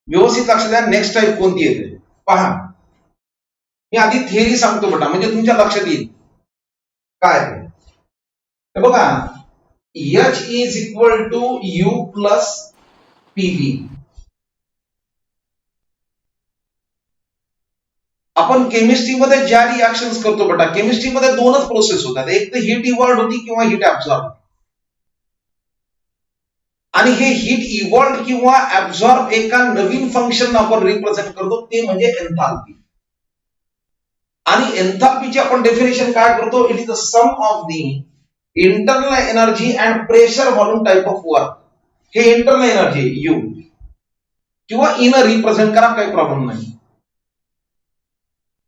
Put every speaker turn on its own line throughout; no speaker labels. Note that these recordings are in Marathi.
व्यवस्थित लक्ष द्या. नेक्स्ट टाईप कोणती येते पहा. मी आधी थिअरी सांगतो बेटा, म्हणजे तुमच्या लक्षात येईल काय ते. हे बघा, H is equal to U plus PV. आपण केमिस्ट्रीमध्ये ज्या रिॲक्शन्स करतो बेटा, केमिस्ट्रीमध्ये दोनच प्रोसेस होतात, एक तर हीट इव्हॉल्ड होती किंवा हीट ऍब्झॉर्ब. आणि हे हीट इव्हॉल्ड किंवा ऍब्झॉर्ब एका नवीन फंक्शन आपण रिप्रेझेंट करतो, ते म्हणजे एन्थाल्पी. आणि एन्थाल्पीची आपण डेफिनेशन काय करतो, it is the sum of the internal energy and pressure volume type of work. हे इंटरनल एनर्जी यू किंवा इनर रिप्रेझेंट करा, काही प्रॉब्लेम नाही.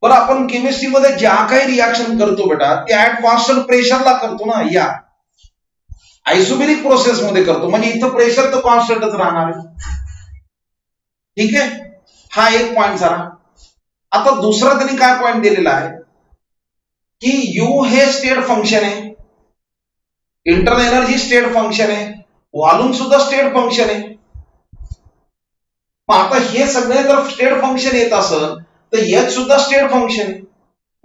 बरं, आपण केमिस्ट्रीमध्ये ज्या काही रिॲक्शन करतो बेटा, त्या ऍट कॉन्स्टंट प्रेशरला करतो ना. या आयसोमेरिक प्रोसेस मध्ये करतो, म्हणजे इथं प्रेशर तर कॉन्स्टंटच राहणार आहे. ठीक आहे, हा एक पॉइंट झाला. आता दुसरा त्यांनी काय पॉइंट दिलेला आहे की यू हे स्टेट फंक्शन आहे, इंटरनल एनर्जी स्टेट फंक्शन आहे, व्हॉल्यूम सुद्धा स्टेट फंक्शन आहे. आता हे सगळे जर स्टेट फंक्शन येत असेल तर H सुद्धा स्टेट फंक्शन आहे.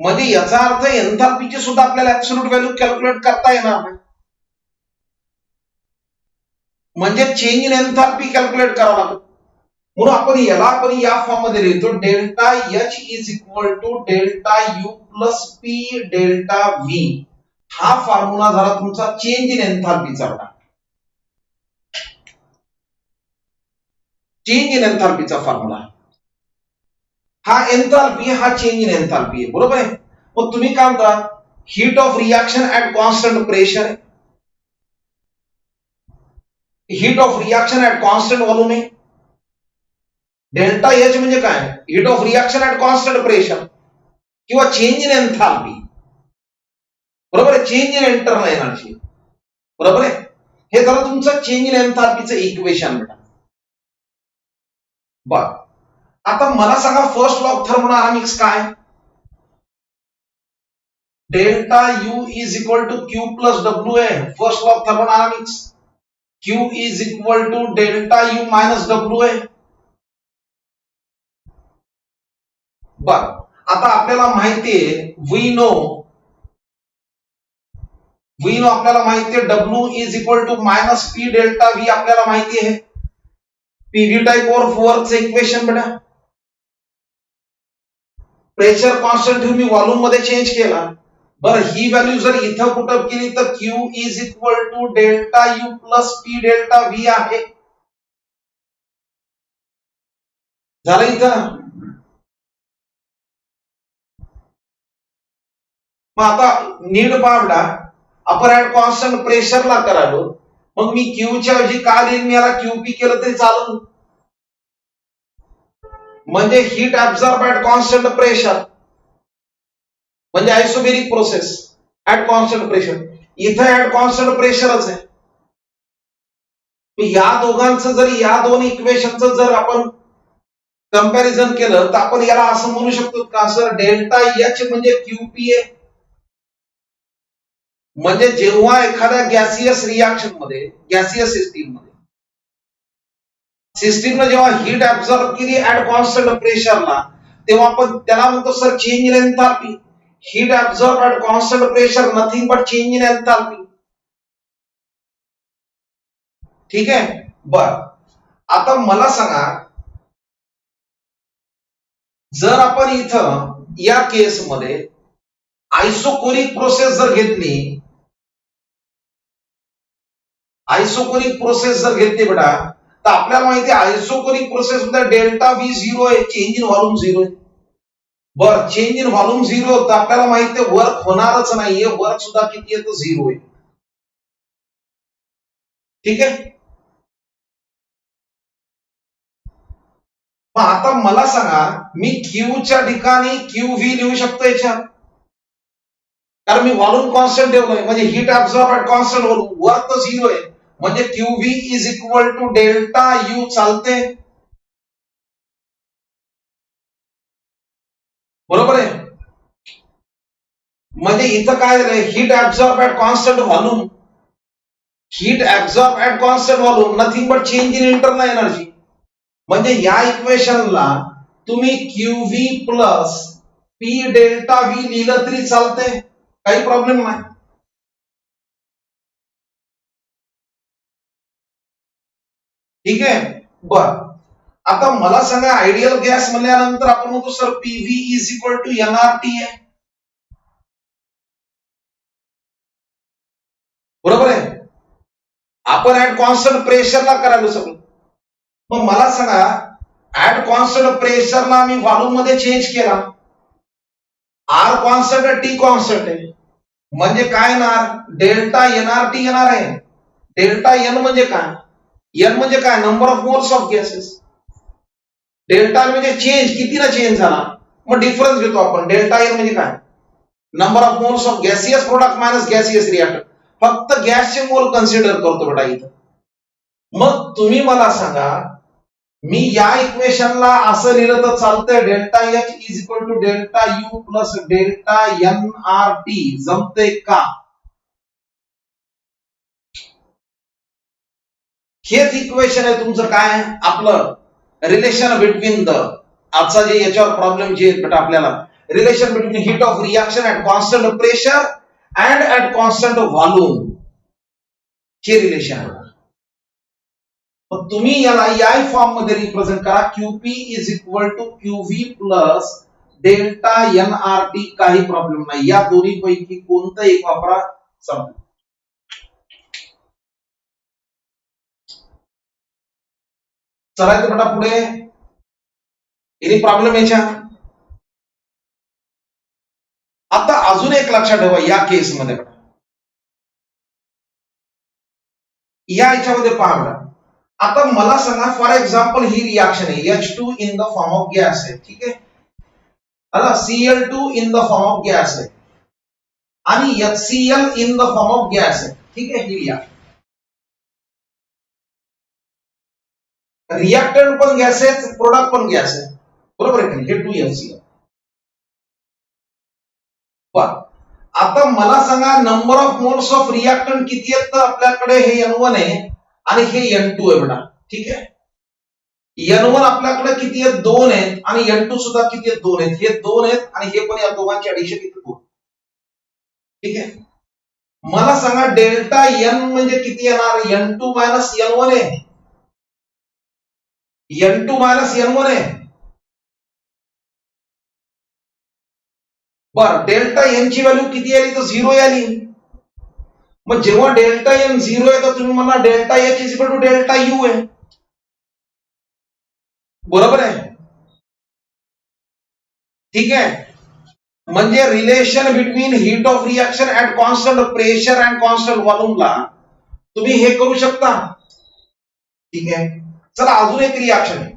म्हणजे याचा अर्थ एन्थाल्पीची सुद्धा आपल्याला ऍब्सोल्यूट व्हॅल्यू कॅल्क्युलेट करता येणार नाही. म्हणजे चेंज इन एन्थाल्पी कॅल्क्युलेट करावं लागेल. म्हणून आपण या फॉर्म मध्ये लिहितो, delta H is equal to delta U plus P delta V. हा फॉर्म्युला झाला तुमचा चेंज इन एन्थाल्पीचा. चेंज इन एन्थाल्पीचा फॉर्म्युला हा एन्थाल्पी, हा चेंज इन एन्थाल्पी आहे, बरोबर आहे. मग तुम्ही काय म्हणता, heat of reaction at constant pressure, heat of reaction at constant volume आहे. डेल्टा H म्हणजे काय, heat of reaction at constant pressure किंवा चेंज इन एन्थाल्पी, बरोबर आहे. चेंज इन इंटरनल एनर्जी, बरोबर आहे. हे झालं तुमचं चेंज इन एन्थाल्पीचं इक्वेशन बेटा. बर, आता मला सांगा फर्स्ट लॉ ऑफ थर्मोडायनामिक्स काय. Delta U is equal to Q plus W आहे first law of thermodynamics. Q is equal to delta U minus W आहे. बर, आता आपल्याला माहितीये वी नो आपल्याला माहितीये W is equal to minus P delta V आपल्याला माहिती आहे. PV टाइप और वर्कचं इक्वेशन बेटा. प्रेशर कॉन्स्टंट ठेवून मी व्हॉल्यूम मध्ये चेंज केला. बरं, ही व्हॅल्यू जर इथं पुटअप केली तर Q is equal to delta U plus P delta V आहे. झालं इथं. मग आता नीट पावडा आपण ऍट कॉन्स्टंट प्रेशरला करालो, मग मी क्यूच्या ऐवजी का लिहिन, मी याला QP केलं तरी चालेल. म्हणजे heat absorb at constant pressure, म्हणजे आयसोमेरिक प्रोसेस ऍट कॉन्स्टंट प्रेशर. इथं ऍट कॉन्स्टंट प्रेशरच आहे. या दोघांचं जर, या दोन इक्वेशनचं जर आपण कंपॅरिझन केलं तर आपण याला असं म्हणू शकतो का सर, डेल्टा H म्हणजे QP आहे. म्हणजे जेव्हा एखाद्या गॅसियस रिॲक्शन मध्ये, गॅसियस सिस्टीमने जेव्हा हीट ऍब्झॉर्ब केली ऍट कॉन्स्टंट प्रेशरला, तेव्हा आपण त्याला म्हणतो sir change in enthalpy. Heat absorb at constant pressure nothing but change in enthalpy. ठीक आहे. बर, आता मला सांगा, जर आपण इथं या केसमध्ये आयसोकोरिक प्रोसेस जर घेतली, आयसोकोरिक प्रोसेस जर घेतली बेटा, तर आपल्याला माहिती आहे आयसोकोरिक प्रोसेस मध्ये डेल्टा V 0 आहे, चेंज इन व्हॉल्यूम 0 आहे. बर, चेंज इन व्हॉल्यूम 0 तर आपल्याला माहिती आहे वर्क होणारच नाहीये, वर्क सुद्धा किती आहे, तो 0 आहे. ठीक आहे. मग आता मला सांगा, मी क्यूच्या ठिकाणी QV लिहू शकतो याच्यात, कारण मी व्हॉल्यूम कॉन्स्टंट ठेवलंय. म्हणजे heat absorb at constant volume, work तर 0 आहे. म्हणजे QV is equal to delta U चालते, बरोबर आहे. म्हणजे इथं काय झालंय, heat absorb at constant volume, heat absorb at constant volume nothing but change in internal energy. म्हणजे या इक्वेशनला तुम्ही QV plus P delta V लिहिलं तरी चालते, काही प्रॉब्लेम नाही. ठीक आहे. बर, आता मला सांगा आयडियल गॅस म्हणल्यानंतर आपण म्हणतो sir PV is equal to NRT आहे, बरोबर आहे. आपण ऍट कॉन्स्टंट प्रेशरला करायला सगळं. मग मला सांगा ऍट कॉन्स्टंट प्रेशरला मी व्हॉल्यूम मध्ये चेंज केला, आर कॉन्स्टंट आहे, टी कॉन्स्टंट आहे, म्हणजे काय येणार, डेल्टा NRT येणार आहे. डेल्टा एन म्हणजे काय, एन म्हणजे काय, number of moles of gases. Delta म्हणजे चेंज, कितीला चेंज झाला, मग डिफरन्स घेतो आपण. डेल्टा एन म्हणजे काय, number of moles of gaseous product minus gaseous reactor. फक्त गॅसचे मोल कन्सिडर करतो बेटा इथं. मग तुम्ही मला सांगा, मी या इक्वेशनला असं लिहिलं तर चालतंय, delta H is equal to delta U plus delta NRT, जमते का? हेच इक्वेशन आहे तुमचं काय, आपलं रिलेशन बिटवीन द, आजचा जे याच्यावर प्रॉब्लेम जे बेटा आपल्याला, relation between heat of reaction at constant pressure and at constant volume, हे रिलेशन आहे. तुम्ही याला या फॉर्म मध्ये रिप्रेझेंट करा, QP is equal to QV plus delta NRT, काही प्रॉब्लेम नाही. या दोन्ही पैकी कोणतं एक वापरा, संपलं. चलायचं बेटा पुढे, एनी प्रॉब्लेम याच्या. आता अजून एक लक्षात ठेवा या केसमध्ये, या याच्यामध्ये पहा बेटा. आता मला सांगा फॉर एक्झाम्पल ही रिएक्शन आहे, H2 in the form of gas आहे, ठीक आहे, आता Cl2 in the form of gas आहे आणि HCl in the form of gas आहे, ठीक आहे. ही रिएक्शन, रिएक्टंट पण गॅस आहे, प्रोडक्ट पण गॅस आहे, बरोबर आहे. हे 2HCl. आता मला सांगा number of moles of reactant किती आहेत, तर आपल्याकडे हे N1 आहे आणि हे N2 आहे बेटा, ठीक आहे. N1 आपल्याकडे किती आहेत, 2 आहेत, आणि N2 सुद्धा किती आहेत, 2 आहेत. हे 2 आहेत आणि हे पण या दोघांची ऍडिशन किती, 2, ठीक आहे. मला सांगा डेल्टा N म्हणजे किती येणार, N2 मायनस N1 आहे, N2 मायनस N1 आहे. बर, डेल्टा एन ची व्हॅल्यू किती आली, तर 0 आली. मग जेव्हा डेल्टा एन 0 आहे तर तुम्ही म्हणा delta H is equal to delta U आहे, बरोबर आहे, ठीक आहे. म्हणजे relation between heat of reaction at constant pressure and constant व्हॉल्यूमला तुम्ही हे करू शकता, ठीक आहे. चला अजून एक रिएक्शन आहे,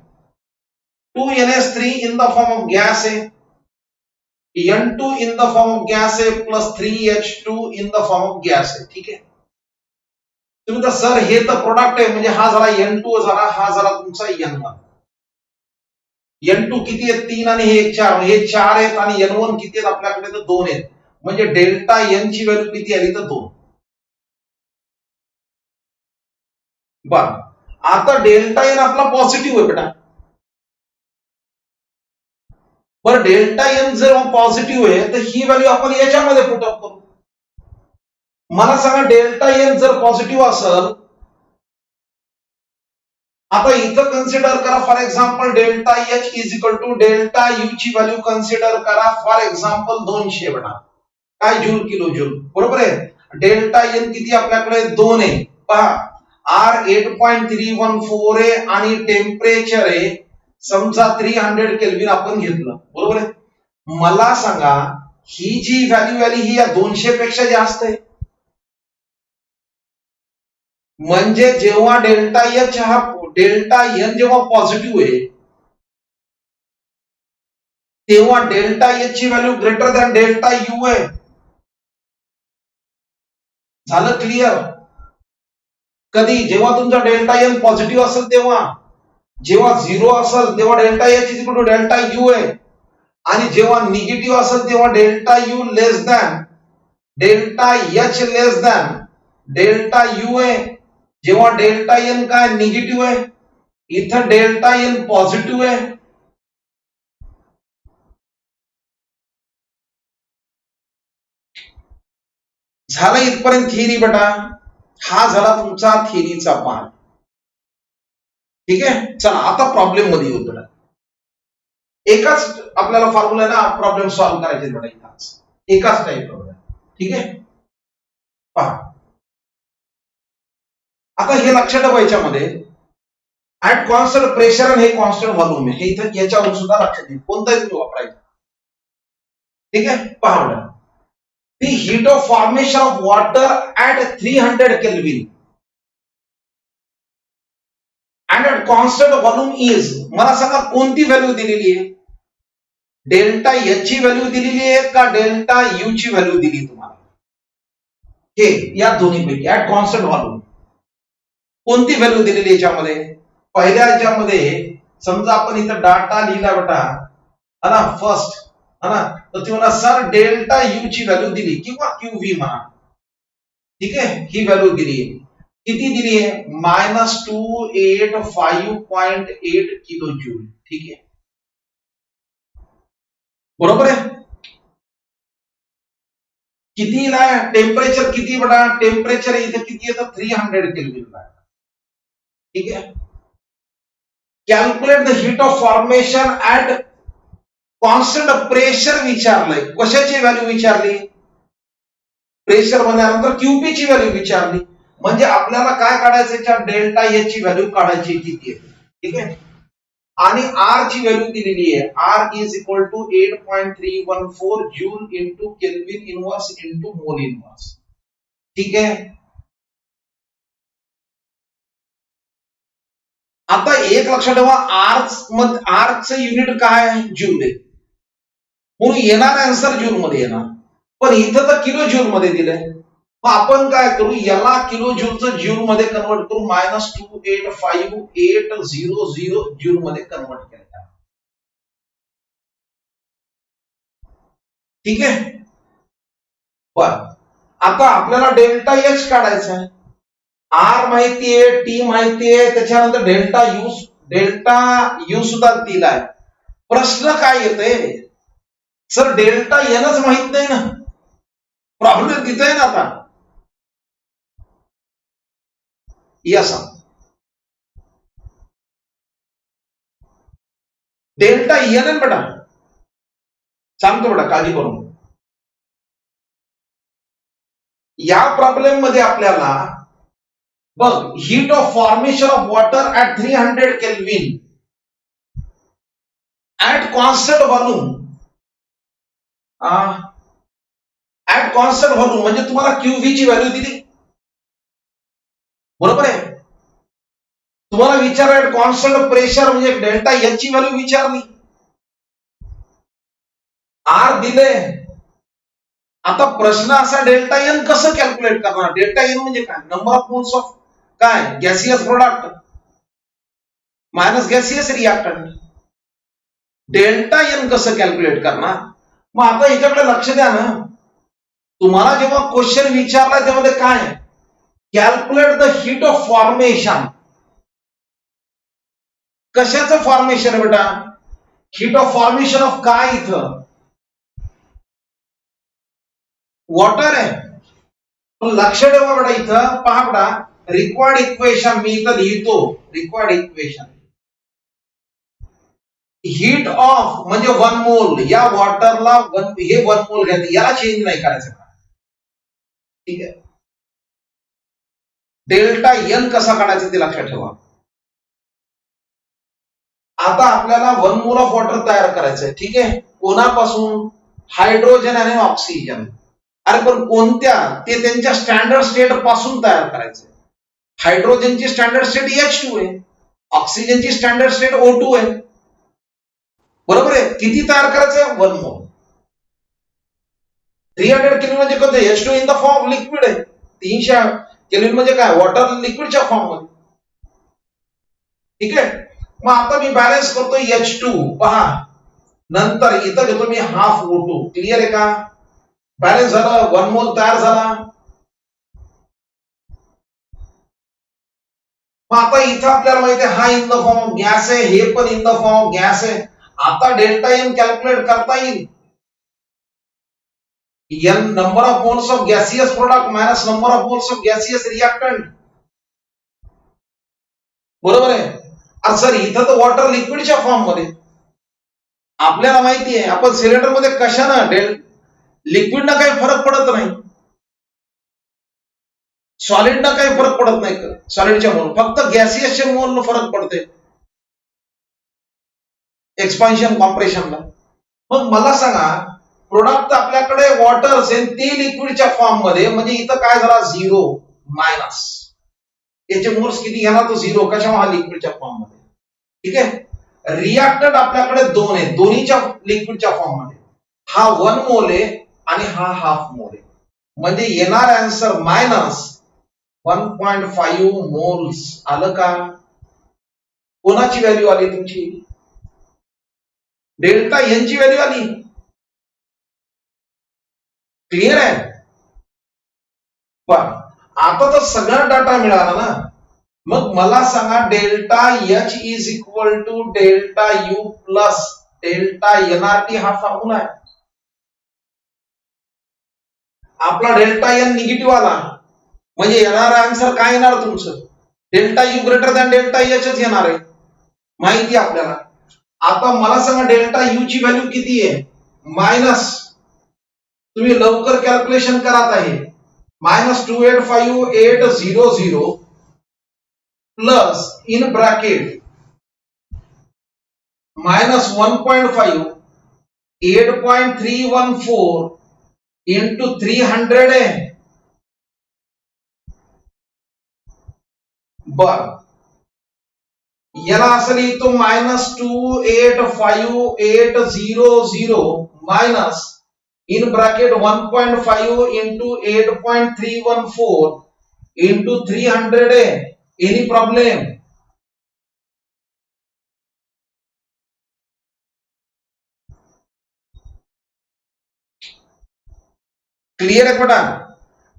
2NH3 in the form of gas आहे, N2 in the form of gas आहे, plus 3H2 in the form of gas आहे, ठीक आहे. तुम्ही तर सर हे तर प्रोडक्ट आहे, म्हणजे हा झाला N2 झाला, हा झाला तुमचा N1. N2 किती आहेत, 3 आणि हे 4, हे 4 आहेत, आणि N1 किती आहेत आपल्याकडे, तर 2 आहेत. म्हणजे डेल्टा एन ची व्हॅल्यू किती आली, तर 2. बर, आता डेल्टा एन आपला पॉझिटिव्ह आहे बेटा. बरं, डेल्टा एन जर पॉझिटिव्ह आहे तर ही व्हॅल्यू आपण याच्यामध्ये पुट अप करू. मला सांगा डेल्टा एन जर पॉझिटिव्ह असेल, आता इथं कन्सिडर करा for example delta H is equal to delta U ची व्हॅल्यू कन्सिडर करा फॉर एक्झाम्पल 200 बेटा, काय जूल किलो जूल, बरोबर आहे. डेल्टा एन किती आपल्याकडे 2 आहे, पहा R 8.314 आहे आणि टेम्परेचर आहे समजा 300 केल्विन आपण घेतलं, बरोबर आहे. मला सांगा ही जी व्हॅल्यू आली ही या 200 पेक्षा जास्त आहे, म्हणजे जेव्हा डेल्टा एच हा डेल्टा एन जेव्हा पॉझिटिव्ह आहे तेव्हा डेल्टा एच ची value greater than delta U आहे. झालं क्लिअर. कधी, जेव्हा तुमचा डेल्टा एन पॉझिटिव्ह असेल तेव्हा, जेव्हा 0 असेल तेव्हा delta H is equal to delta U आहे, आणि जेव्हा निगेटिव्ह असेल तेव्हा delta U less than delta H less than delta U आहे. जेव्हा डेल्टा एन काय निगेटिव्ह आहे, इथं डेल्टा एन पॉझिटिव्ह आहे. झालं इथपर्यंत थिअरी बेटा. हा झाला तुमचा थिअरीचा पार्ट. ठीक आहे. चला आता प्रॉब्लेम मध्ये येऊ बेटा. एकाच आपल्याला फॉर्म्युला ना प्रॉब्लेम सॉल्व्ह करायचे बेटा. एकाच टाईप प्रॉब्लेम. ठीक आहे. पहा आता हे लक्षात ठेवा याच्यामध्ये ऍट कॉन्स्टंट प्रेशर आणि हे कॉन्स्टंट व्हॉल्यूम आहे. हे इथं याच्यावर सुद्धा लक्षात येईल. कोणताही तुम्ही वापरायचा. ठीक आहे. पहा बेटा. The heat of formation of water at 300 Kelvin and at constant volume is, मला सांगा कोणती व्हॅल्यू दिलेली आहे? डेल्टा एच ची व्हॅल्यू दिलेली आहे का डेल्टा यू ची व्हॅल्यू दिली तुम्हाला? हे या दोन्हीपैकी ऍट कॉन्स्टंट व्हॉल्यूम कोणती व्हॅल्यू दिलेली याच्यामध्ये? पहिल्या याच्यामध्ये समजा आपण इथं डाटा लिहिला बेटा है ना फर्स्ट है ना, तर तुम्हाला सर डेल्टा यू ची व्हॅल्यू दिली किंवा क्यू व्ही म्हणा. ठीक आहे. ही व्हॅल्यू दिली आहे. किती दिली आहे? -285.8 किलो जूल. ठीक आहे. बरोबर आहे. किती टेम्परेचर किती बेटा? टेम्परेचर इथे किती येतं? 300 केल्विन. ठीक आहे. Calculate the heat of formation at constant pressure विचारलंय. कशाची व्हॅल्यू विचारली? प्रेशर म्हणल्यानंतर क्यूपी ची व्हॅल्यू विचारली. म्हणजे आपल्याला काय काढायचं? डेल्टा एच ची व्हॅल्यू काढायची किती आहे. ठीक आहे. आणि आर ची व्हॅल्यू दिलेली आहे. R is equal to 8.314 joule into kelvin inverse into mole inverse. ठीक आहे. आता एक लक्षात ठेवा, आरचं युनिट काय आहे? जूल आहे. म्हणून येणार आन्सर जूल मध्ये येणार. पण इथं तर किलो जूल मध्ये दिलंय. मग आपण काय करू? याला किलो जूलचं जूल मध्ये कन्वर्ट करू. -285,800 जूल मध्ये कन्वर्ट केलं. ठीक आहे. बर आता आपल्याला डेल्टा एच काढायचा आहे. आर माहितीये, टी माहितीये, त्याच्यानंतर डेल्टा यू सुद्धा दिलाय. प्रश्न काय येते? सर डेल्टा एनच माहित नाही ना. प्रॉब्लेम तिथे आहे ना. आता यस डेल्टा एन आहे बेटा. सांगतो बेटा, काळजी करून. या प्रॉब्लेम मध्ये आपल्याला बघ, heat of formation of water at 300 kelvin at constant volume. At constant volume म्हणजे तुम्हाला क्यूव्ही ची व्हॅल्यू दिली. बरोबर आहे. तुम्हाला विचार ऍट कॉन्स्टंट प्रेशर म्हणजे डेल्टा एच ची व्हॅल्यू विचारली. आर दिले. आता प्रश्न असा, डेल्टा एन कसं कॅल्क्युलेट करणार? डेल्टा एन म्हणजे काय? नंबर ऑफ मोल्स ऑफ काय? Gaseous product minus gaseous reactant. Delta N कसं कॅल्क्युलेट करणार? मग आता ह्याच्याकडे लक्ष द्या ना. तुम्हाला जेव्हा क्वेश्चन विचारला त्यामध्ये काय? Calculate the heat of formation. कशाचं फॉर्मेशन बेटा? हीट ऑफ फॉर्मेशन ऑफ काय? इथं वॉटर आहे. लक्ष ठेवा बेटा. इथं पहा बेटा, रिक्वायर्ड इक्वेशन मी इथं लिहितो. रिक्वायर्ड इक्वेशन हीट ऑफ म्हणजे 1 मोल. या वॉटरला हे 1 मोल घ्यायचं, याला चेंज नाही करायचं. ठीक आहे. डेल्टा एन कसा काढायचा ते लक्षात ठेवा. आता आपल्याला 1 मोल ऑफ वॉटर तयार करायचंय. ठीक आहे. कोणापासून? हायड्रोजन आणि ऑक्सिजन. अरे पण कोणत्या? ते त्यांच्या स्टँडर्ड स्टेट पासून तयार करायचंय. हायड्रोजनची स्टँडर्ड स्टेट H2 आहे. ऑक्सिजनची स्टँडर्ड स्टेट O2 आहे. बरोबर आहे. किती तयार करायचं? 1 मोल. 300 केल्विन म्हणजे कोणतं? H2 in the form liquid आहे. 300 केल्विन म्हणजे काय? वॉटर लिक्विडच्या फॉर्म मध्ये. ठीक आहे. मग आता मी बॅलन्स करतो H2. पहा, नंतर इथं घेतो मी हाफ O2. क्लिअर आहे का? बॅलन्स झालं. 1 मोल तयार झाला. मग आता इथं आपल्याला माहिती आहे हा in the form of gas आहे, हे पण in the form of gas आहे. आता डेल्टा एन कॅल्क्युलेट करता येईल. N number of moles of gaseous product minus number of moles of gaseous reactant. बरोबर आहे. सर इथं तर वॉटर लिक्विडच्या फॉर्म मध्ये आपल्याला माहिती आहे आपण सिलेंडर मध्ये कशानं लिक्विड ना काही फरक पडत नाही, सॉलिड ना काही फरक पडत नाही, सॉलिडच्या मोल फक्त गॅसियसच्या मोल फरक पडते एक्सपान्शन कॉम्प्रेशनला. मग मला सांगा प्रोडक्ट आपल्याकडे वॉटर असेल ते लिक्विडच्या फॉर्म मध्ये, म्हणजे इथं काय झाला झिरो मायनस, याचे मोल्स किती घेणार तो झिरो, कशा हा लिक्विडच्या फॉर्म मध्ये. ठीक आहे. रिएक्टंट आपल्याकडे दोन आहे, दोन्हीच्या लिक्विडच्या फॉर्म मध्ये, हा 1 मोल आहे आणि हा हाफ मोल आहे, म्हणजे येणार आन्सर मायनस 1.5 मोल्स. आलं का? कोणाची व्हॅल्यू आली तुमची? डेल्टा एन ची व्हॅल्यू आली. क्लिअर आहे? पण आता तर सगळा डाटा मिळाला ना. मग मला सांगा delta H is equal to delta U plus delta NRT हा फॉर्म्युला आहे. आपला डेल्टा एन निगेटिव्ह आला म्हणजे येणार आन्सर काय येणार तुमचं? Delta U greater than delta एचच येणार आहे, माहिती आपल्याला. आता मला सांगा डेल्टा यू ची व्हॅल्यू किती आहे? मायनस, तुम्ही लवकर कॅल्क्युलेशन करत आहे, minus 285,800 plus in bracket minus 1.5 8.314 into 300 आहे. बर याला असं लिहितो minus 285,800 minus in bracket 1.5 into 8.314 into 300 आहे. Any problem? क्लिअर आहे बेटा?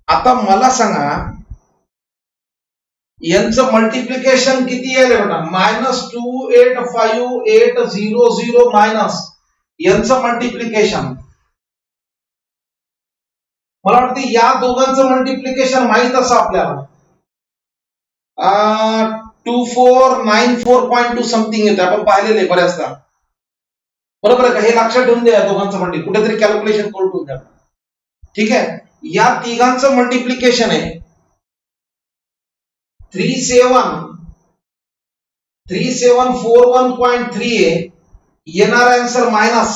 आता मला सांगा यांचं मल्टिप्लिकेशन किती आहे बेटा? मायनस 285,800 मायनस यांचं मल्टिप्लिकेशन. मला वाटतं या दोघांचं मल्टिप्लिकेशन माहित असं आपल्याला 2494.2 समथिंग येतं, आपण पाहिलेले बऱ्याचदा. बरोबर आहे का? हे लक्षात ठेवून द्या, दोघांचं मल्टिप्लिकेशन कुठेतरी कॅल्क्युलेशन करून ठेवून द्या. ठीक आहे. या तिघांचं मल्टिप्लिकेशन आहे 3741.3 आहे. येणार आन्सर मायनस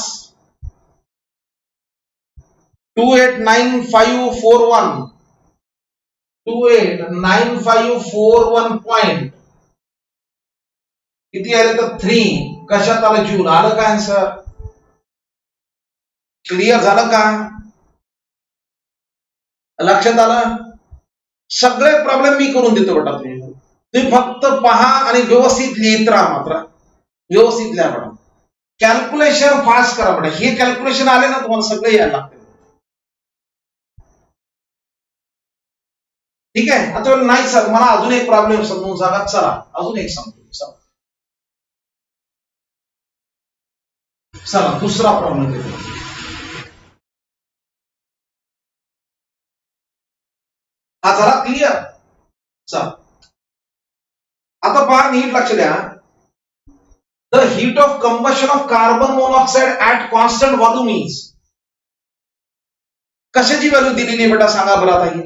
289541 पॉइंट किती आले तर 3. कशात आलं? जूल. आलं का आन्सर? क्लिअर झालं का? लक्षात आलं? सगळे प्रॉब्लेम मी करून देतो बेटा, तुम्ही फक्त पहा आणि व्यवस्थित लिहित राहा. मात्र व्यवस्थित लिहा बेटा, कॅल्क्युलेशन फास्ट करा बेटा. हे कॅल्क्युलेशन आले ना तुम्हाला सगळे यायला लागते. ठीक आहे. आता नाही सर मला अजून एक प्रॉब्लेम समजून सांगा. चला अजून एक सांगतो. चला दुसरा प्रॉब्लेम घेतो. हा झाला क्लिअर? चला आता पहा, नीट लक्ष द्या. The heat of combustion of carbon monoxide at constant volume is. कशाची व्हॅल्यू दिलेली आहे बेटा सांगा बरं आता. ही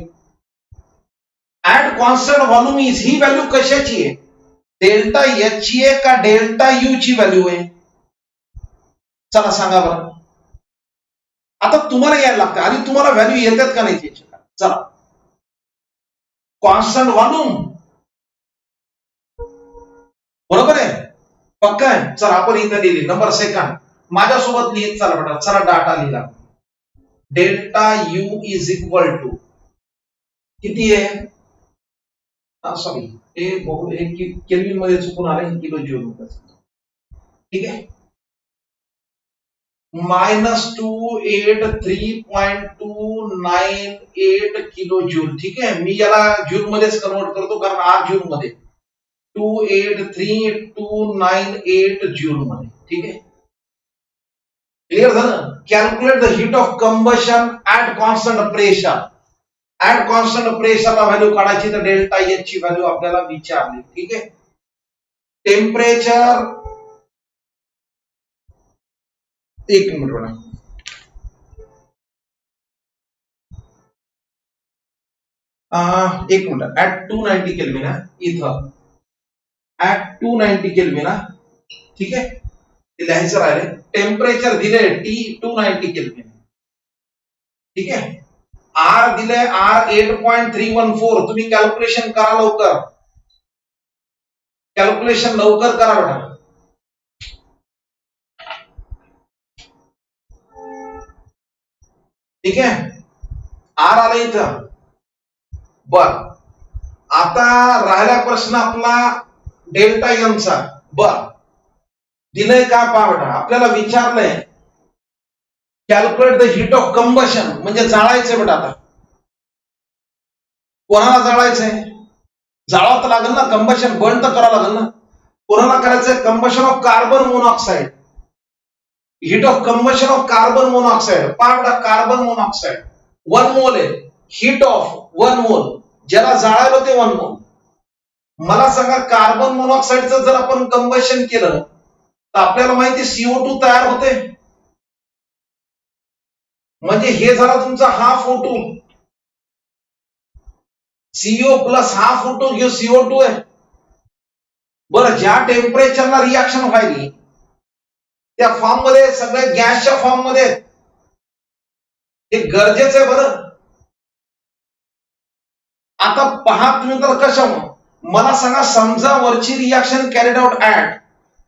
ऍट कॉन्स्टंट व्हॉल्यूम इज ही व्हॅल्यू कशाची आहे? डेल्टा एच ची आहे का डेल्टा यू ची व्हॅल्यू आहे? चला सांगा बरं. आता तुम्हाला यायला लागतं आणि तुम्हाला व्हॅल्यू येतात का नाही? चला कॉन्स्टंट व्हॉल्यूम बरोबर आहे, पक्का आहे. चला आपण इथं लिहिली नंबर सेकंड माझ्यासोबत लिहित चला बेटा. चला डाटा लिहिला. Delta U is equal to किती आहे? सॉरी हे केल्विन मध्ये चुकून आलं, किलो जूल. ठीक आहे. Minus 283.298 kilo joule. ठीक आहे. मी याला जूल मध्येच कन्वर्ट करतो कारण 8 जूल मध्ये 283,298 जूल मध्ये. ठीक आहे, क्लिअर झालं. Calculate the heat of combustion at constant pressure. At constant प्रेशरला व्हॅल्यू काढायची, तर डेल्टा एच ची व्हॅल्यू आपल्याला विचारली. ठीक आहे, टेम्परेचर, एक मिनिट बघा, एक मिनिट. ऍट 290 केल्विन इथं, ऍट 290 केल्विन. ठीक आहे, ते लिहायचं राहिले. टेम्परेचर दिले T290 केल्विन. ठीक आहे, आर दिले R 8.314. तुम्ही कॅल्क्युलेशन करा लवकर, कॅल्क्युलेशन लवकर करा बेटा. ठीक आहे, आर आला इथं. बर, आता राहिला प्रश्न आपला डेल्टा एनचा. बर, दिलंय का पहा बेटा, आपल्याला विचारलंय calculate the heat of combustion, म्हणजे जाळायचंय बेटा. आता कोणाला जाळायचंय? जाळावं तर लागेल ना, कंबशन बर्न तर करावं लागेल ना. कोणाला करायचंय? Combustion of carbon monoxide. Heat of combustion of carbon monoxide. पहा बेटा, कार्बन मोनॉक्साईड 1 मोल आहे. हीट ऑफ 1 मोल, ज्याला जाळायला ते 1 मोल. मला सांगा, कार्बन मोनॉक्साईडचं जर आपण कंबशन केलं तर आपल्याला माहिती CO2 तयार होते. म्हणजे हे झाला तुमचा half O2. CO plus half O2 हे CO2 आहे. बरं, ज्या टेम्परेचरला रिॲक्शन व्हायली त्या फॉर्म मध्ये सगळे गॅसच्या फॉर्म मध्ये, हे गरजेचं आहे. बरं, आता पहा तुम्ही तर कशा, मला सांगा, समजा वरची रिॲक्शन कॅरिड आउट ऍट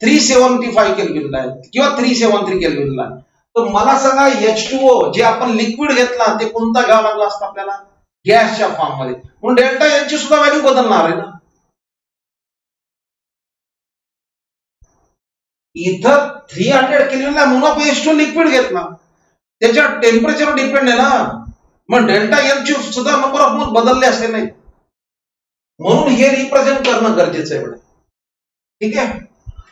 375 केल्विनला आहे किंवा 373 केल्विनला, तर मला सांगा H2O जे आपण लिक्विड घेतला ते कोणता घ्यावा लागला असता आपल्याला? गॅसच्या फॉर्म मध्ये. म्हणून डेल्टा यांची सुद्धा व्हॅल्यू बदलणार आहे ना. इथं 300 केल्विनला मोनो H2 लिक्विड घेतला, त्याच्या टेम्परेचर डिपेंड आहे ना. मग डेल्टा एनची सुद्धा नंबर ऑफ मोल बदलले असते नाही, म्हणून हे रिप्रेझेंट करणं गरजेचं आहे. ठीक आहे,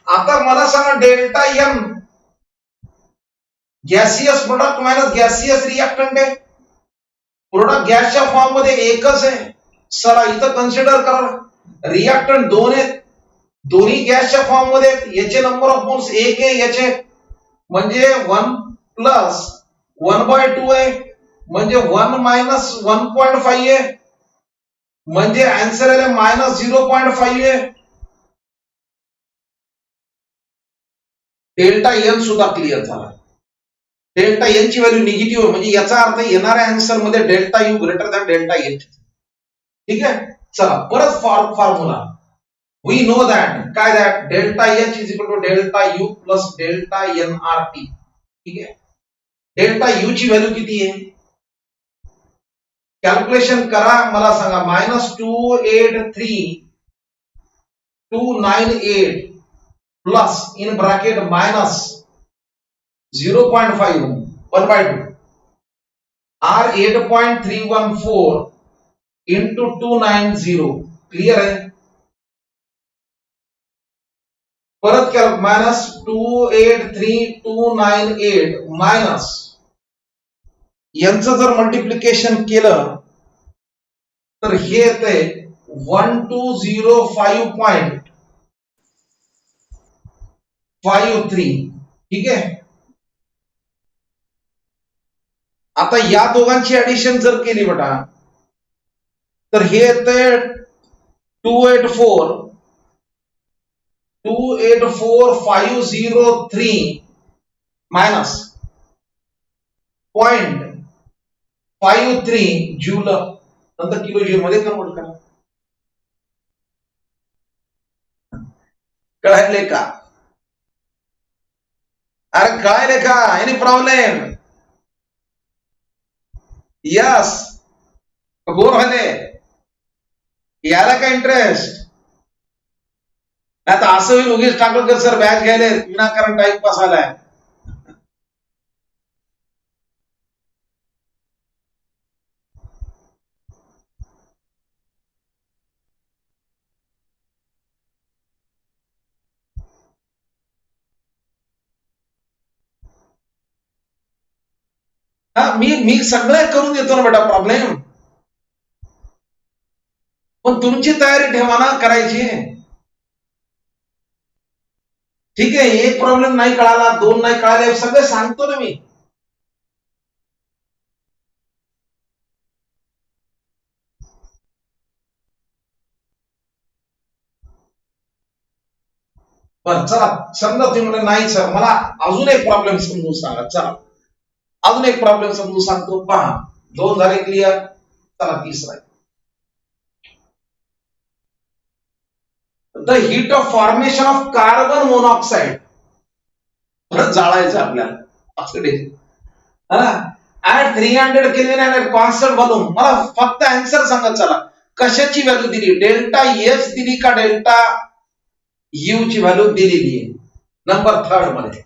आता मला सांगा delta N gaseous product minus gaseous reactant आहे. प्रोडक्ट गॅसच्या फॉर्म मध्ये एकच आहे. चला इथं कन्सिडर करा, रिॲक्टंट 2 आहेत, दोन्ही गॅसच्या फॉर्म मध्ये. याचे नंबर ऑफ मोल्स 1 आहे, याचे म्हणजे 1 प्लस 1/2 आहे, म्हणजे 1 मायनस 1.5 आहे, म्हणजे आन्सर आहे मायनस 0.5 आहे. डेल्टा एन सुद्धा क्लिअर झाला. डेल्टा एन ची व्हॅल्यू निगेटिव्ह आहे, म्हणजे याचा अर्थ येणाऱ्या आन्सर मध्ये delta U greater than delta N. ठीक आहे, चला परत फॉर्म्युला. वी नो दॅट, काय that, delta H is equal to delta U plus delta N R T. ठीक आहे, डेल्टा यू ची व्हॅल्यू किती आहे? कॅल्क्युलेशन करा, मला सांगा. -283,298 plus in bracket minus 0.5 1/2 R 8.314 into 290. Clear आहे? परत केलं, -283,298 मायनस यांचं जर मल्टिप्लिकेशन केलं तर हे येते 1205.53. ठीक आहे, आता या दोघांची ऍडिशन जर केली बेटा तर हे येते 284,503 मायनस 0.53 जूल, नंतर किलो जूल मध्ये कन्वर्ट करा. कळले का? अरे कळले का? Any problem? यस, बोर झाले, याला काय इंटरेस्ट? आता असं होईल उगीच टाकलं तर सर बॅच घ्यायला विनाकारण टाइमपास आलाय. हा मी सगळे करून देतो ना बेटा प्रॉब्लेम, पण तुमची तयारी ठेवा ना करायची. ठीक आहे, एक प्रॉब्लेम नाही कळाला, दोन नाही कळाले, सगळे सांगतो ना मी. बरं चला, समजा तुम्ही म्हणले नाही सर मला अजून एक प्रॉब्लेम समजून सांगा. चला अजून एक प्रॉब्लेम समजून सांगतो. पहा, दोन झाले क्लिअर. चला तिसरा. The heat of formation of carbon monoxide. परत जाळायचं आपल्याला oxidation at 300 kelvin and constant volume. मला फक्त आन्सर सांगा. चला कशाची व्हॅल्यू दिली, डेल्टा एच दिली का डेल्टा यू ची व्हॅल्यू दिलेली आहे नंबर 3 मध्ये.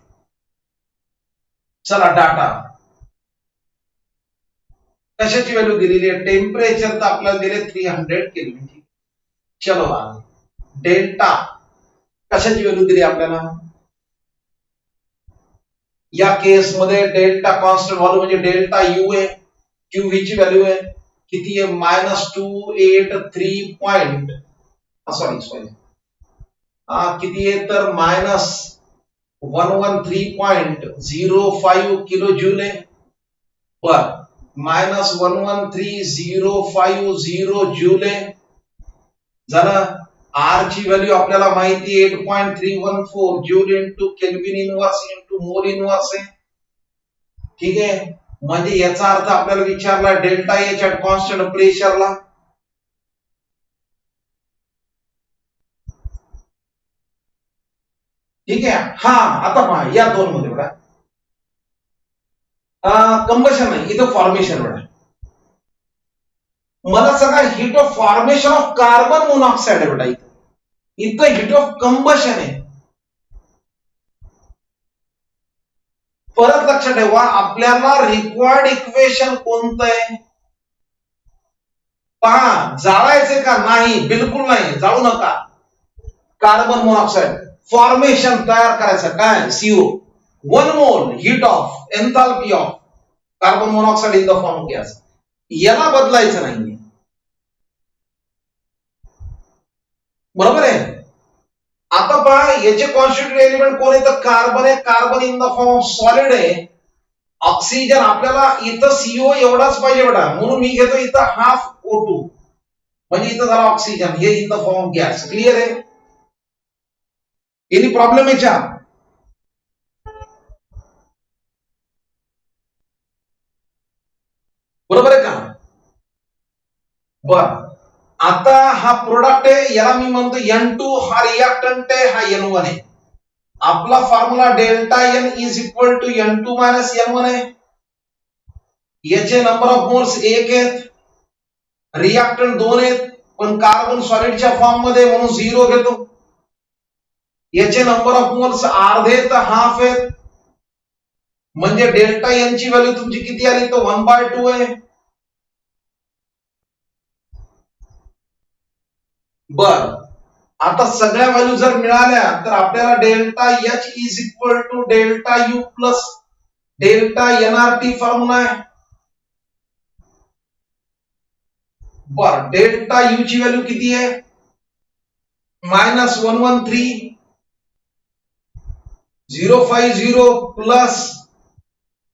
चला डाटा कशाची व्हॅल्यू दिलेली आहे, टेम्परेचर तर आपल्याला दिले 300 केल्विन. चलो डेल्टा कशाची व्हॅल्यू दिली आपल्याला, या केस मध्ये डेल्टा कॉन्स्टंट व्हॉल्यूम म्हणजे डेल्टा यू आहे. क्यू व्ही ची व्हॅल्यू आहे किती आहे, -283 पॉइंट सॉरी किती आहे तर -113.05 किलो जूल आहे. बर -113.050 जूल आहे. झालं. आर ची व्हॅल्यू आपल्याला माहिती 8.314 joule into kelvin inverse into mole inverse आहे. ठीक आहे, म्हणजे याचा अर्थ आपल्याला विचारला डेल्टा एच ऍट कॉन्स्टंट प्रेशरला. ठीक आहे. हा आता पहा या दोन मध्ये बघा, कंबशन नाही इथं फॉर्मेशन बघा. मला सांगा heat of formation of carbon monoxide आहे बेटा. इथं हीट ऑफ कंबशन आहे. परत लक्षात ठेवा, आपल्याला रिक्वायर्ड इक्वेशन कोणतं आहे. पहा, जाळायचे का नाही, बिलकुल नाही, जाळू नका. कार्बन मोनॉक्साइड फॉर्मेशन तयार करायचं काय, सीओ 1 मोल heat of enthalpy of carbon monoxide in the form of gas. याला बदलायचं नाही. बरोबर आहे. आता पहा, याचे कॉन्स्टिट्यूटिव्ह एलिमेंट कोण आहे तर कार्बन आहे. Carbon in the form of solid आहे. ऑक्सिजन आपल्याला इथं सीओ एवढाच पाहिजे बेटा, म्हणून मी घेतो इथं हाफ O2 म्हणजे इथं झाला ऑक्सिजन, हे in the form of gas. Clear आहे. एनी प्रॉब्लेम याच्या, बरोबर आहे का. बर आता हा प्रोडक्ट आहे, याला मी म्हणतो N2, हा रिएक्टंट आहे, हा N1 आहे. आपला formula delta N is equal to N2 minus N1 आहे. याचे नंबर ऑफ मोल्स 1 आहेत, रिएक्टंट 2 आहेत, पण कार्बन सॉलिडच्या फॉर्म मध्ये म्हणून 0 घेतो. याचे नंबर ऑफ मोल्स अर्धे तर हाफ आहेत, म्हणजे डेल्टा N ची व्हॅल्यू तुमची किती आली तर 1/2 आहे. बर आता सगळ्या व्हॅल्यू जर मिळाल्या तर आपल्याला delta H is equal to delta U plus delta NRT formula आहे. बर डेल्टा यू ची व्हॅल्यू किती आहे, -113.050 प्लस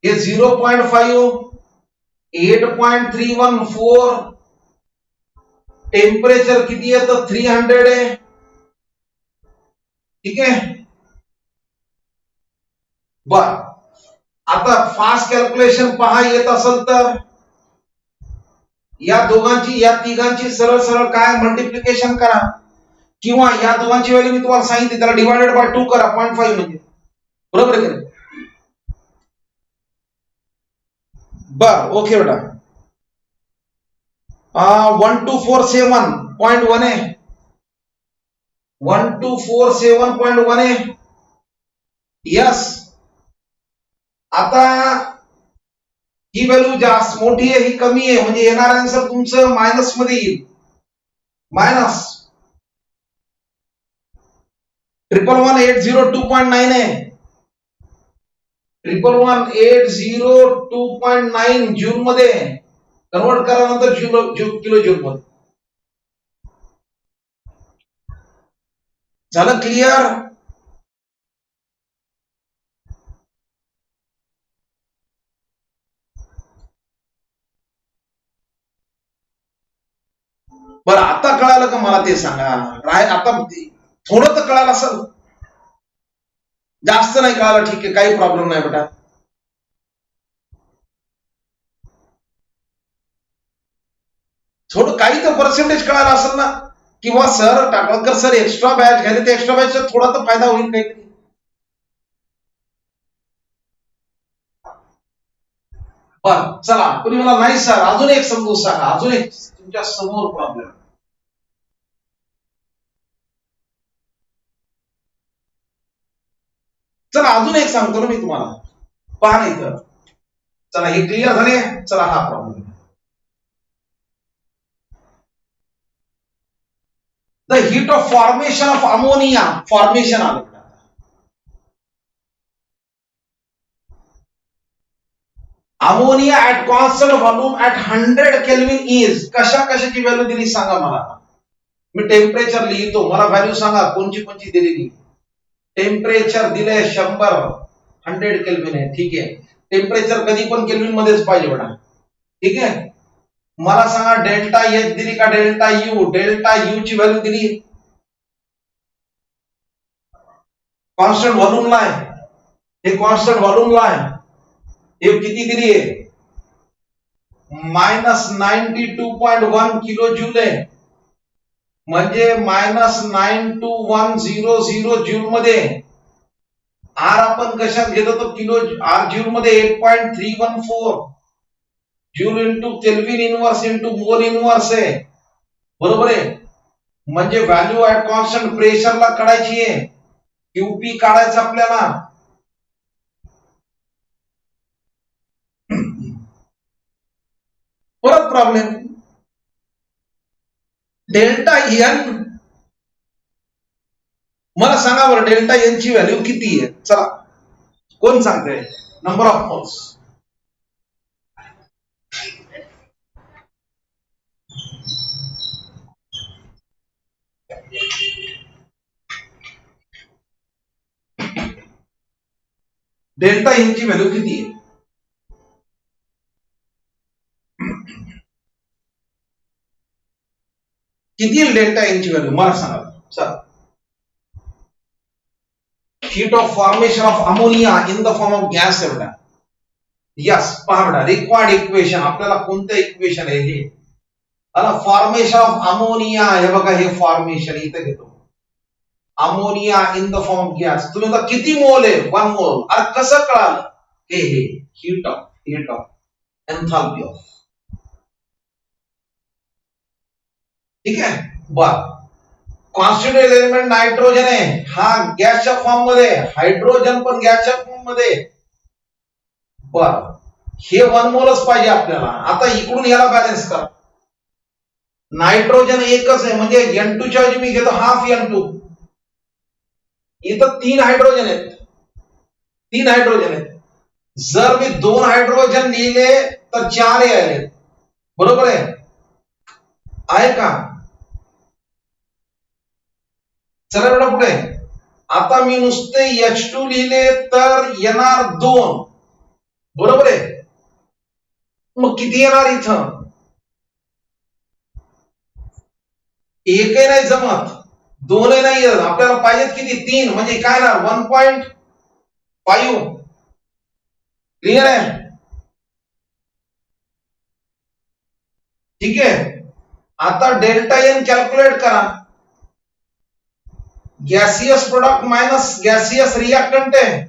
हे 0.5 8.314. टेम्परेचर किती आहे तर 300 आहे. ठीक आहे. बर आता फास्ट कॅल्क्युलेशन पहा येत असेल तर या दोघांची या तिघांची सरळ सरळ काय मल्टिप्लिकेशन करा, किंवा या दोघांची व्हॅल्यू मी तुम्हाला सांगितली त्याला डिवायडेड बाय 2 करा, 0.5 म्हणजे. बरोबर आहे. बर ओके बेटा. 1247.1 आहे, 1247.1 आहे. यस. आता ही व्हॅल्यू जास्त मोठी आहे, ही कमी आहे, म्हणजे येणार आन्सर तुमचं मायनस मध्ये येईल. मायनस 111,802.9 आहे. 111,802.9 जूल मध्ये कन्वर्ट करा, नंतर किलो जूल मध्ये. झालं क्लिअर? बरं, आता कळालं का मला ते सांगा. आता थोडं तर कळालं असेल, जास्त नाही कळालं, ठीक आहे, काही प्रॉब्लेम नाही बेटा. थोडं काही तर पर्सेंटेज कळालं असेल ना, किंवा sir Takalkar sir extra batch घ्यायला, ते एक्स्ट्रा बॅचचा थोडा तर फायदा होईल काहीतरी. बर, चला, कुणी मला नाही सर अजून एक समजून सांगा, अजून एक तुमच्या समोर प्रॉब्लेम. चला अजून एक सांगतो ना मी तुम्हाला, पहा नाही तर. चला हे क्लिअर झाले. चला हा problem. The heat of formation of ammonia, formation आलं. Ammonia at constant volume at 100 kelvin is, कशाची व्हॅल्यू दिली सांगा मला. मी टेम्परेचर लिहितो, मला व्हॅल्यू सांगा कोणची दिलेली. टेम्परेचर दिले 100, 100 केल्विन आहे, ठीक आहे. टेम्परेचर कधी पण केल्विन मध्येच पाहिजे बेटा, ठीक आहे. मला सांगा डेल्टा एच दिली का डेल्टा यू? डेल्टा यू ची व्हॅल्यू दिली कॉन्स्टंट व्हॉल्यूमला आहे, हे कॉन्स्टंट व्हॉल्यूमला आहे. हे किती दिली आहे? -92.1 किलो जूल आहे, म्हणजे -92100 जूल मध्ये. आर आपण कशात घेतो तर किलो आर जूल मध्ये 8.314 joule into kelvin inverse into mole inverse आहे, बरोबर आहे. म्हणजे व्हॅल्यू ऍट कॉन्स्टंट प्रेशरला काढायची आहे, क्यूपी काढायचं आपल्याला. परत प्रॉब्लेम, डेल्टा एन, मला सांगा बरं डेल्टा एन ची व्हॅल्यू किती आहे? चला कोण सांगते? Number of moles. Delta N ची व्हॅल्यू किती आहे? किती आहे डेल्टा एन ची व्हॅल्यू मला सांगा. चला, heat of formation of ammonia in the form of gas आहे बेटा. यस, पहा बेटा, रिक्वायर्ड इक्वेशन आपल्याला कोणतं इक्वेशन आहे हे? फॉर्मेशन ऑफ अमोनिया, हे बघा, हे फॉर्मेशन इथे घेतो. Ammonia in the form of gas, तुम्ही आता किती मोल आहे? 1 मोल. अरे कसं कळालं? हे हीट ऑफ एन्थाल्पी ऑफ, ठीक आहे. बर, कॉन्स्टिट्यूएंट एलिमेंट नायट्रोजन आहे, हा गॅसच्या फॉर्म मध्ये, हायड्रोजन पण गॅसच्या फॉर्म मध्ये. बर, हे 1 मोलच पाहिजे आपल्याला. आता इकडून याला बॅलन्स करा. नायट्रोजन एकच आहे, म्हणजे N2 च्या ऐवजी मी घेतो हाफ N2. इथं 3 हायड्रोजन आहेत, 3 हायड्रोजन आहेत. जर मी 2 हायड्रोजन लिहिले तर 4 आले, बरोबर आहे का? चला बेटा पुढे. आता मी नुसते H2 लिहिले तर येणार 2, बरोबर आहे. मग किती येणार इथं? एकही नाही जमत, 2 नाही येत आपल्याला, पाहिजेत किती? 3, म्हणजे काय ना 1.5. क्लिअर आहे? ठीक आहे. आता डेल्टा एन कॅल्क्युलेट करा. Gaseous product minus gaseous reactant आहे,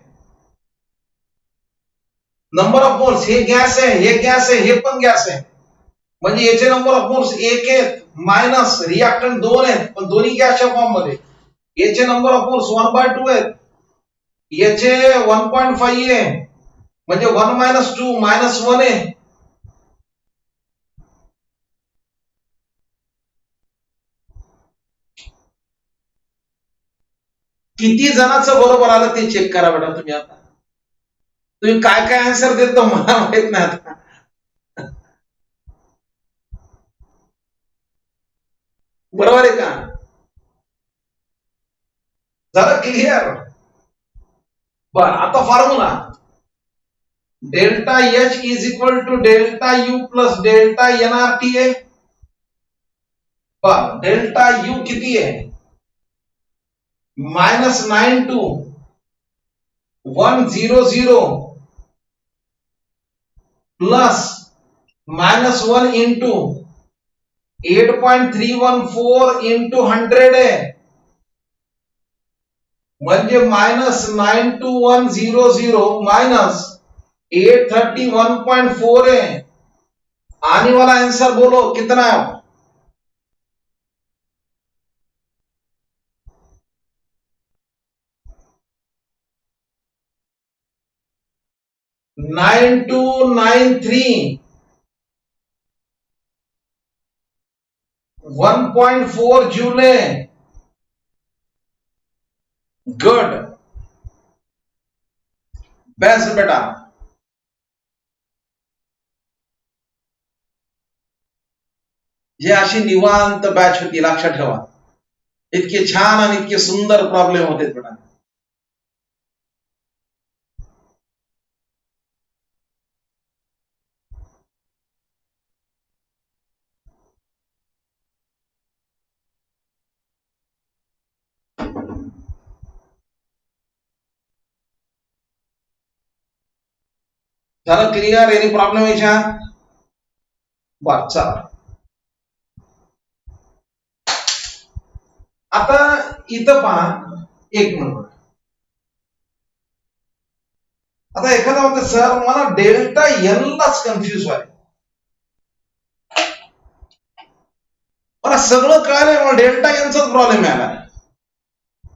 नंबर ऑफ मोल्स. हे गॅस आहे, हे गॅस आहे, हे पण गॅस आहे, म्हणजे याचे नंबर ऑफ मोल्स 1 आहेत, मायनस रिएक्टंट 2 आहेत, पण दोन्ही गॅसच्या फॉर्म मध्ये. याचे नंबर ऑफ मोल्स 1/2 आहेत, याचे 1.5 आहे, म्हणजे 1 - 2 -1 आहे. किती जणांचं बरोबर आलं ते चेक करा बेटा तुम्ही आता. तुम्ही काय काय आन्सर देतो मला माहित नाही आता. बरोबर आहे का? झालं क्लिअर? बर, आता formula delta H is equal to delta U plus delta एनआरटीए. बर, डेल्टा यू किती आहे? -92100 प्लस -1 इंटू 8.314 इंटू 100 आहे, म्हणजे -92100 माइनस 831.4 है. आने वाला आंसर बोलो कितना है? 9293 1.4 जूले. गुड, बेस्ट बेटा. जे अशी निवांत बॅच होती, लक्षात ठेवा. इतके छान आणि इतके सुंदर प्रॉब्लेम होते बेटा. झालं क्लिअर? एनी प्रॉब्लेम याच्यात? बर, चला. आता इथं पहा, एक मिनिट. आता एखादा म्हणतो सर मला डेल्टा एन लाच कन्फ्युज व्हाय, मला सगळं कळालंय, मला डेल्टा एनचाच प्रॉब्लेम आला.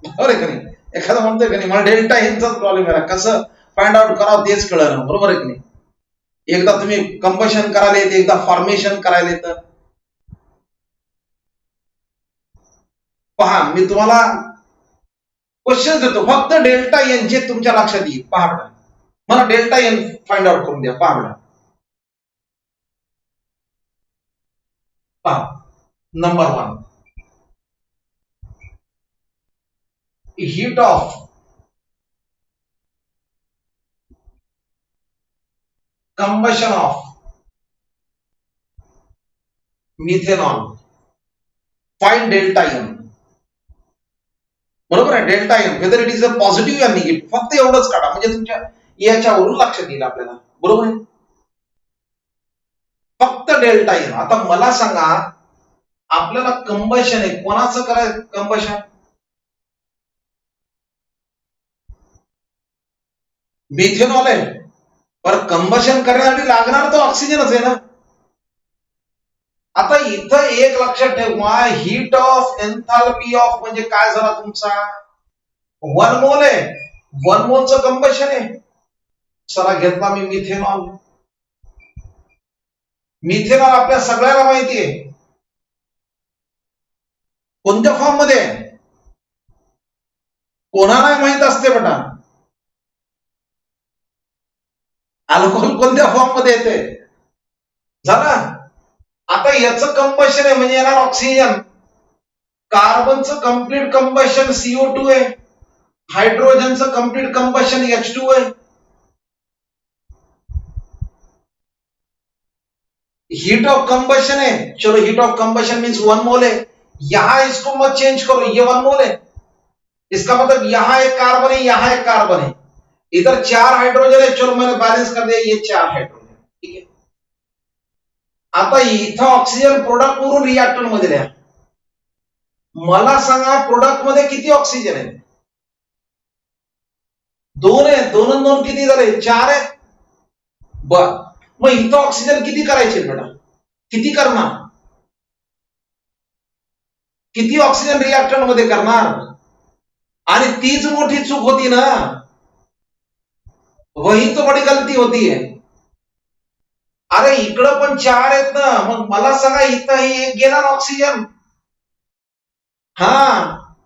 बरोबर आहे का नाही? एखादा म्हणतोय का नाही मला डेल्टा एनचाच प्रॉब्लेम आला, कसं फाइंड आउट करावं तेच कळलं. बरोबर आहे की नाही? एकदा तुम्ही कंबशन करायला येते, एकदा फॉर्मेशन करायला येतं. पहा, मी तुम्हाला क्वेश्चन देतो, फक्त डेल्टा एन जे तुमच्या लक्षात येईल. पहा बेटा, मला डेल्टा एन फाइंड आउट करून द्या. पहा बेटा, पहा. Number 1, heat of combustion of methanol. Find delta N. बरोबर आहे? Delta N whether it is a positive या निगेटिव्ह, फक्त एवढंच काढा, म्हणजे तुमच्या याच्यावरून लक्षात येईल आपल्याला. बरोबर आहे? फक्त डेल्टा एन. आता मला सांगा, आपल्याला कंबशन आहे, कोणाचं करायचं कंबशन? मिथेनॉल आहे. पर कंबशन करण्यासाठी लागणार तो ऑक्सिजनच आहे ना. आता इथं एक लक्षात ठेवा, हीट ऑफ एन्थाल्पी ऑफ म्हणजे काय झाला तुमचा? 1 मोल आहे. 1 मोलचं कंबशन आहे. चला, घेतला मी मिथेनॉल. मिथेनॉल आपल्या सगळ्याला माहिती आहे कोणत्या फॉर्म मध्ये, कोणाला माहित असते बेटा. अल्कोहोल कोणत्या फॉर्म मध्ये येते? झालं. आता याचं कंबशन आहे म्हणजे येणार ऑक्सिजन. कार्बनचं कम्प्लीट कंबशन CO2 आहे. हायड्रोजनचं कम्प्लीट कंबशन H2 आहे. हीट ऑफ कंबशन है, चलो हीट ऑफ कंबशन मीन्स 1 मोल है. यहां इसको मत चेंज करो, ये 1 मोल है. इसका मतलब यहां एक कार्बन है, यहां एक कार्बन है, इधर 4 हाइड्रोजन है. चलो मैंने बैलेंस कर दिया, ये 4 हाइड्रोजन. ठीक है. आता इथं ऑक्सिजन प्रोडक्ट म्हणून रिएक्टर मध्ये द्या. मला सांगा प्रोडक्ट मध्ये किती ऑक्सिजन आहे? 2 आहे. 2 आणि 2 किती झाले? 4 आहे. बर, मग इथं ऑक्सिजन किती करायचे बेटा? किती करणार? किती ऑक्सिजन रिएक्टर मध्ये करणार? आणि तीच मोठी चूक होती ना, वही तो बडी गलती होती है. अरे इकडं पण 4 आहेत ना, मग मला सांगा इथं एक गेला ना ऑक्सिजन. हाँ,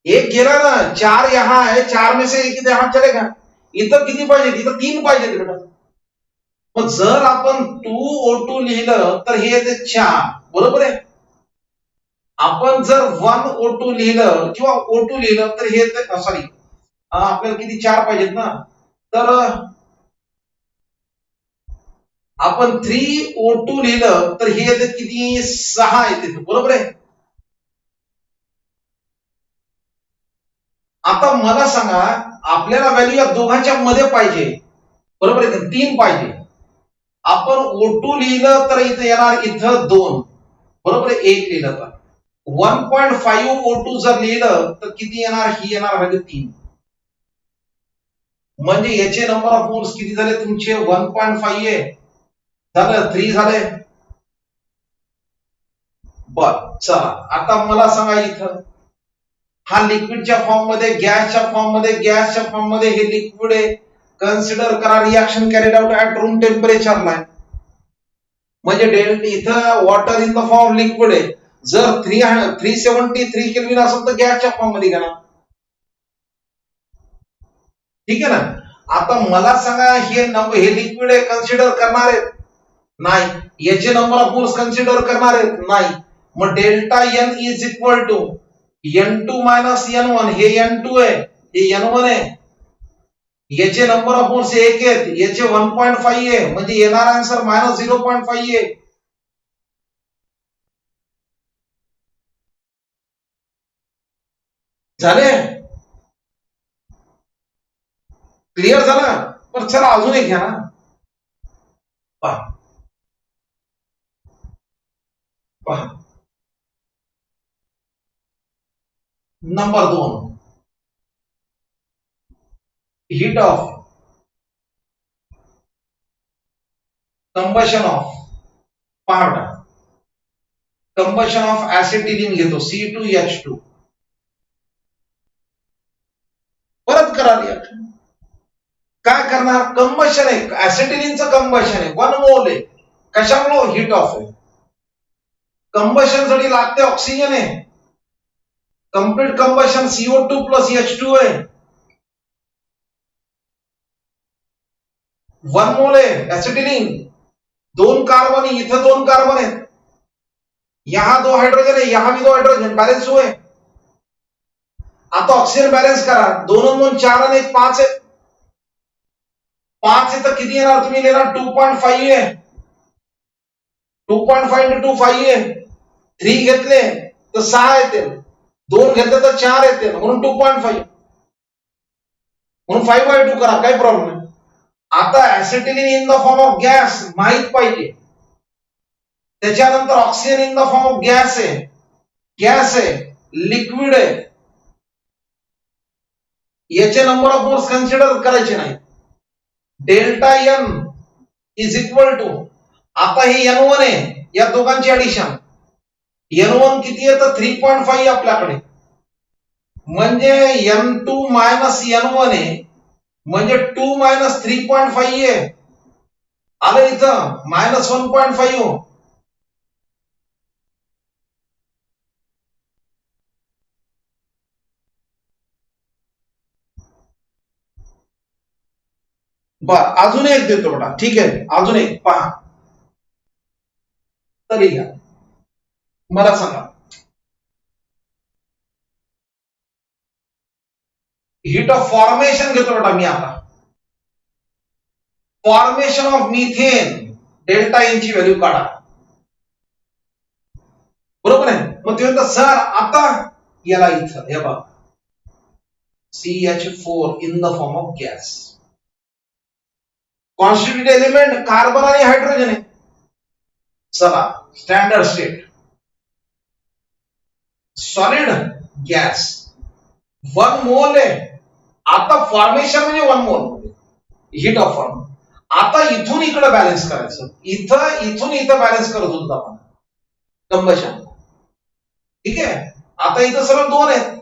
एक गेला ना, 4 यहां है, 4 में से एक यहां चलेगा. इथं किती पाहिजे? इथं 3 पाहिजेत बेटा. मग जर आपण 2O2 लिहिलं तर हे येते 4, बरोबर आहे. आपण जर 1O2 लिहिलं किंवा O2 लिहिलं तर हे येते, सॉरी, आपल्याला किती 4 पाहिजेत ना, तर आपण 3O2 लिहिलं तर हे येते किती? 6 येते, बरोबर आहे. आता मला सांगा, आपल्याला व्हॅल्यू या दोघांच्या मध्ये पाहिजे, बरोबर आहे. 3 पाहिजे. आपण O2 लिहिलं तर इथं येणार इथं 2, बरोबर आहे. 1 लिहिलं तर 1.5 O2 जर लिहिलं तर किती येणार? ही येणार व्हॅल्यू 3. म्हणजे याचे नंबर ऑफ मोल्स किती झाले तुमचे? 1.5 आहे, झालं 3 झाले. बर, चला आता मला सांगा, इथं हा लिक्विडच्या फॉर्म मध्ये, गॅसच्या फॉर्म मध्ये, गॅसच्या फॉर्म मध्ये हे लिक्विड आहे. कन्सिडर करा reaction carried out at room टेम्परेचरला आहे. म्हणजे इथं water in the form liquid आहे. जर 373 केल्विन असेल तर गॅसच्या फॉर्म मध्ये घेणार. ठीक आहे ना. आता मला सांगा, हे लिक्विड आहे, कन्सिडर करणार आहेत? नाही. याचे नंबर ऑफ मोल्स कन्सिडर करणार आहेत? नाही. मग delta N is equal to N2 minus N1. हे N2 आहे, हे N1 आहे. याचे नंबर ऑफ मोल्स 1 आहेत, याचे 1.5 आहे, म्हणजे येणार आन्सर मायनस 0.5 आहे. झाले? क्लिअर झालं? पण चला अजून एक घ्या ना. पहा पहा, number 2, heat of combustion of, पहा बेटा, कंबशन ऑफ ऍसिटिलीन घेतो C2H2. परत करा रिएक्शन. काय करणार? कंबशन आहे, ऍसिटिलीनचं कंबशन आहे, 1 मोल आहे. कशामुळे? हीट ऑफ आहे. कंबशन साठी लागते ऑक्सिजन आहे. Complete combustion CO2 plus H2 आहे. 1 मोल आहे ऍसिटिलीन. 2 कार्बन, इथं 2 कार्बन आहेत, यहां 2 हाइड्रोजन है, यहां भी 2 हाइड्रोजन, बैलेंस हुए. आता ऑक्सिजन बैलेंस करा. 2 2 4 आणि 1 5 आहे. 5 इथं किती येणार? तुम्ही लिहिणार 2.5 आहे. 2.5 इंटू 2 5 आहे. 3 घेतले तर 6 येते, 2 घेतले तर 4 येते, म्हणून 2.5, म्हणून 5/2 करा, काही प्रॉब्लेम नाही. आता acetylene in the form of gas माहित पाहिजे. त्याच्यानंतर oxygen in the form of gas आहे, गॅस आहे, लिक्विड आहे. याचे नंबर ऑफ मोल्स कन्सिडर करायचे नाही. Delta N is equal to, आता हे N1 आहे, या दोघांची ऍडिशन. N1 किती आहे? तर 3.5 आपल्याकडे, म्हणजे N2 मायनस N1 आहे, म्हणजे 2 मायनस 3.5 आहे. आलं इथं मायनस 1.5. बर, अजून एक देतो बेटा. ठीक आहे, अजून एक पहा, तरी घ्या. मला सांगा, हीट ऑफ फॉर्मेशन घेतो बेटा मी आता. Formation of methane, delta N ची व्हॅल्यू काढा, बरोबर आहे. मग ते म्हणतात सर आता याला इथं हे बघा, CH4 in the form of gas. Constitutive element carbon आणि हायड्रोजन आहे. चला स्टँडर्ड स्टेट, सॉलिड गॅस, 1 मोल आहे. आता फॉर्मेशन म्हणजे 1 मोल, हीट ऑफ फॉर्म. आता इथून इकडे बॅलन्स करायचं, इथून इथं बॅलन्स करत होतो आपण कंबशन. ठीक आहे. आता इथं सर्व 2 आहेत,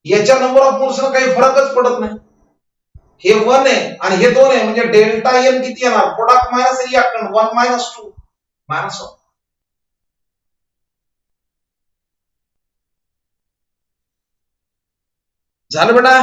याच्या नंबर ऑफ मोल्स काही फरकच पडत नाही. हे 1 आहे आणि हे 2 आहे, म्हणजे डेल्टा एन किती येणार? Product minus reactant, 1 minus 2 minus 1. झालं बेटा?